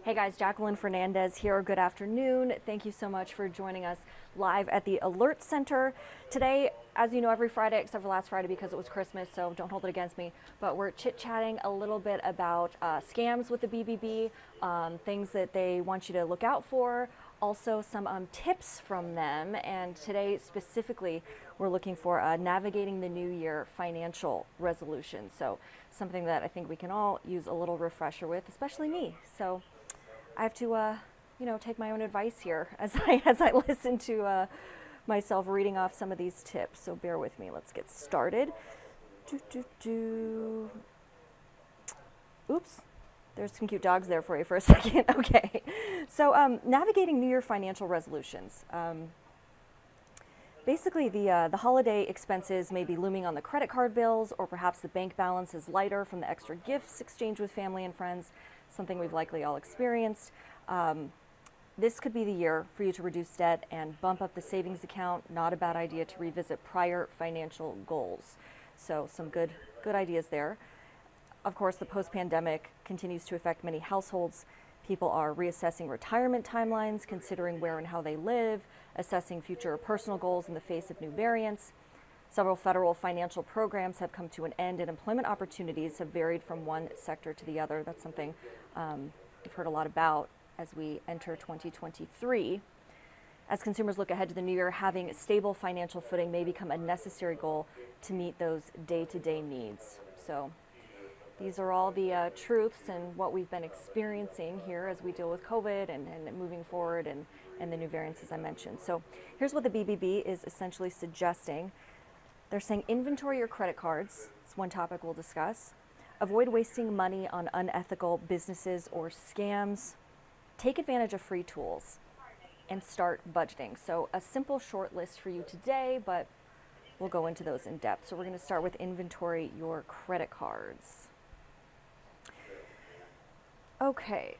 Hey guys, Jacqueline Fernandez here. Good afternoon. Thank you so much for joining us live at the Alert Center. Today, as you know, every Friday except for last Friday because it was Christmas, so don't hold it against me, but we're chit-chatting a little bit about scams with the BBB, things that they want you to look out for, also some tips from them, and today specifically we're looking for navigating the new year financial resolution. So something that I think we can all use a little refresher with, especially me. So I have to, take my own advice here as I listen to myself reading off some of these tips. So bear with me. Let's get started. Oops, there's some cute dogs there for you for a second. Okay, so navigating New Year financial resolutions. Basically, the holiday expenses may be looming on the credit card bills, or perhaps the bank balance is lighter from the extra gifts exchanged with family and friends, something we've likely all experienced. This could be the year for you to reduce debt and bump up the savings account. Not a bad idea to revisit prior financial goals. So some good ideas there. Of course, the post-pandemic continues to affect many households. People are reassessing retirement timelines, considering where and how they live, assessing future personal goals in the face of new variants. Several federal financial programs have come to an end, and employment opportunities have varied from one sector to the other. That's something we've heard a lot about as we enter 2023. As consumers look ahead to the new year, having stable financial footing may become a necessary goal to meet those day-to-day needs. So these are all the truths and what we've been experiencing here as we deal with COVID and moving forward and the new variants, as I mentioned. So here's what the BBB is essentially suggesting. They're saying inventory your credit cards. It's one topic we'll discuss. Avoid wasting money on unethical businesses or scams. Take advantage of free tools and start budgeting. So a simple short list for you today, but we'll go into those in depth. So we're going to start with inventory your credit cards. Okay,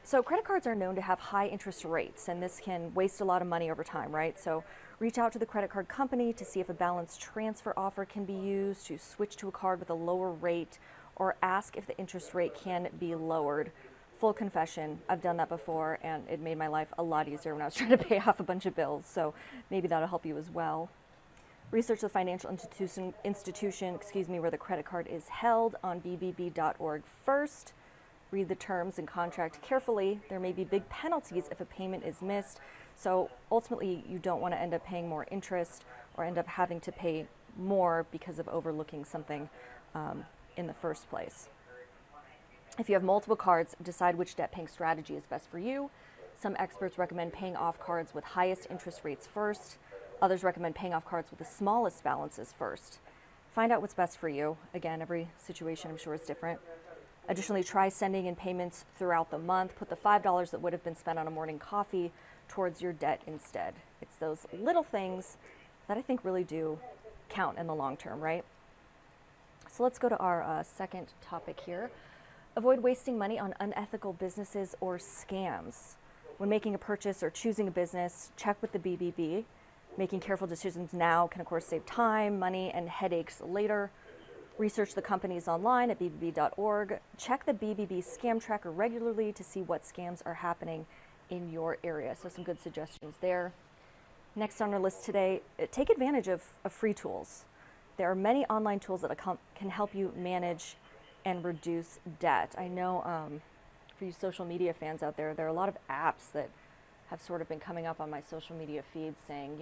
so credit cards are known to have high interest rates, and this can waste a lot of money over time, right? So reach out to the credit card company to see if a balance transfer offer can be used to switch to a card with a lower rate, or ask if the interest rate can be lowered. Full confession, I've done that before, and it made my life a lot easier when I was trying to pay off a bunch of bills, so maybe that'll help you as well. Research the financial institution, where the credit card is held on bbb.org first. Read the terms and contract carefully. There may be big penalties if a payment is missed, so ultimately you don't want to end up paying more interest or end up having to pay more because of overlooking something in the first place. If you have multiple cards, decide which debt paying strategy is best for you. Some experts recommend paying off cards with highest interest rates first. Others recommend paying off cards with the smallest balances first. Find out what's best for you. Again, every situation I'm sure is different. Additionally, try sending in payments throughout the month. Put the $5 that would have been spent on a morning coffee towards your debt instead. It's those little things that I think really do count in the long term, right? So let's go to our second topic here. Avoid wasting money on unethical businesses or scams. When making a purchase or choosing a business, check with the BBB. Making careful decisions now can, of course, save time, money, and headaches later. Research the companies online at bbb.org. Check the BBB scam tracker regularly to see what scams are happening in your area. So some good suggestions there. Next on our list today, take advantage of free tools. There are many online tools that can help you manage and reduce debt. I know for you social media fans out there, there are a lot of apps that have sort of been coming up on my social media feed saying,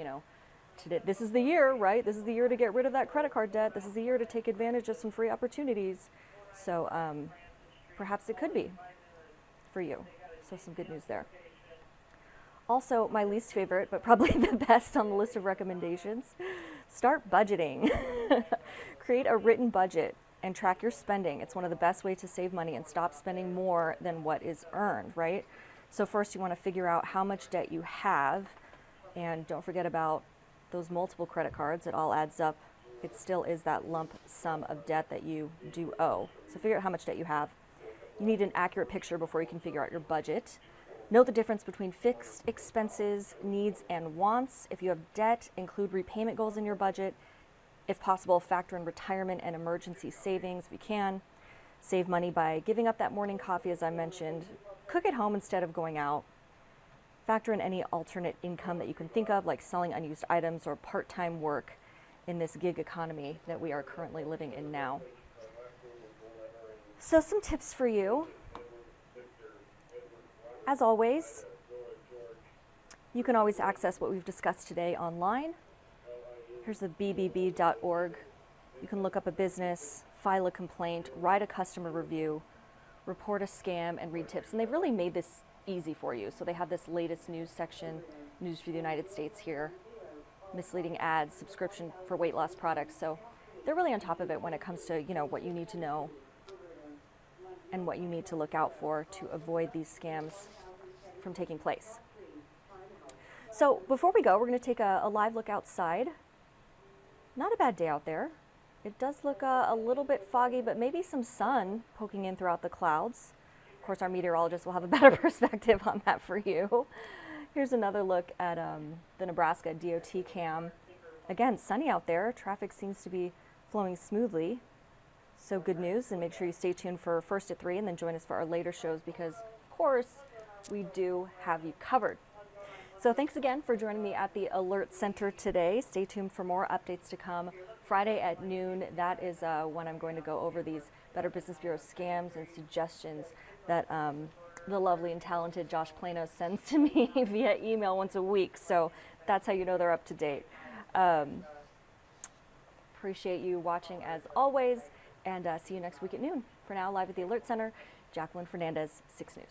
today, this is the year, right? This is the year to get rid of that credit card debt. This is the year to take advantage of some free opportunities. So perhaps it could be for you. So some good news there. Also, my least favorite, but probably the best on the list of recommendations, start budgeting. Create a written budget and track your spending. It's one of the best ways to save money and stop spending more than what is earned, right? So first you want to figure out how much debt you have, and don't forget about those multiple credit cards. It all adds up. It still is that lump sum of debt that you do owe. So figure out how much debt you have. You need an accurate picture before you can figure out your budget. Note the difference between fixed expenses, needs, and wants. If you have debt, include repayment goals in your budget. If possible, factor in retirement and emergency savings if you can. Save money by giving up that morning coffee, as I mentioned. Cook at home instead of going out. Factor in any alternate income that you can think of, like selling unused items or part-time work in this gig economy that we are currently living in now. So some tips for you. As always, you can always access what we've discussed today online. Here's the bbb.org. You can look up a business, file a complaint, write a customer review, report a scam, and read tips. And they've really made this easy for you. So they have this latest news section, news for the United States here, misleading ads, subscription for weight loss products. So they're really on top of it when it comes to, what you need to know and what you need to look out for to avoid these scams from taking place. So before we go, we're going to take a live look outside. Not a bad day out there. It does look a little bit foggy, but maybe some sun poking in throughout the clouds. Of course, our meteorologist will have a better perspective on that for you. Here's another look at the Nebraska DOT cam. Again, sunny out there. Traffic seems to be flowing smoothly. So good news, and make sure you stay tuned for First at 3 and then join us for our later shows because, of course, we do have you covered. So thanks again for joining me at the Alert Center today. Stay tuned for more updates to come. Friday at noon, that is when I'm going to go over these Better Business Bureau scams and suggestions that the lovely and talented Josh Plano sends to me via email once a week. So that's how you know they're up to date. Appreciate you watching as always, and see you next week at noon. For now, live at the Alert Center, Jacqueline Fernandez, 6 News.